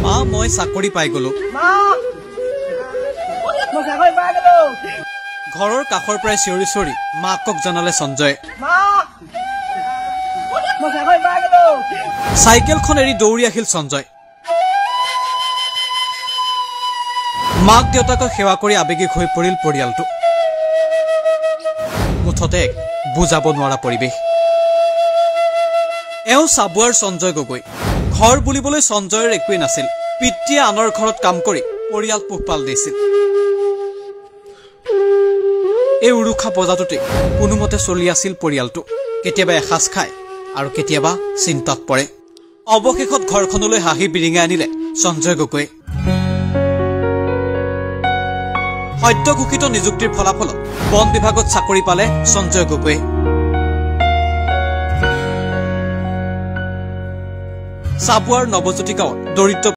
মা মই চাকৰি পাই গলো ঘৰৰ কাষৰ পৰাই চিঞৰি চিঞৰি মাকক জনালে সঞ্জয় চাইকেলখন এৰি দৌৰি আহিল সঞ্জয় মাক দেউতাকক সেৱা কৰি আবেগিক হৈ পৰিল পৰিয়ালটো মুঠতে বুজাব নোৱাৰা পৰিৱেশ এওঁ চাবুৱাৰ সঞ্জয় গগৈ ঘৰ বুলিবলৈ সঞ্জয়ৰ একোৱেই নাছিল পিতৃয়ে আনৰ ঘৰত কাম কৰি পৰিয়াল পোহপাল দিছিল এই উৰুখা বজাটোতে কোনোমতে চলি আছিল পৰিয়ালটো কেতিয়াবা এসাজ খায় আৰু কেতিয়াবা চিন্তাত পৰে অৱশেষত ঘৰখনলৈ হাঁহি বিৰিঙাই আনিলে সঞ্জয় গগৈ সদ্য ঘোষিত নিযুক্তিৰ ফলাফলত বন বিভাগত চাকৰি পালে সঞ্জয় গগৈ চাবুৱাৰ নৱজ্যোতি গাঁৱত দৰিদ্ৰ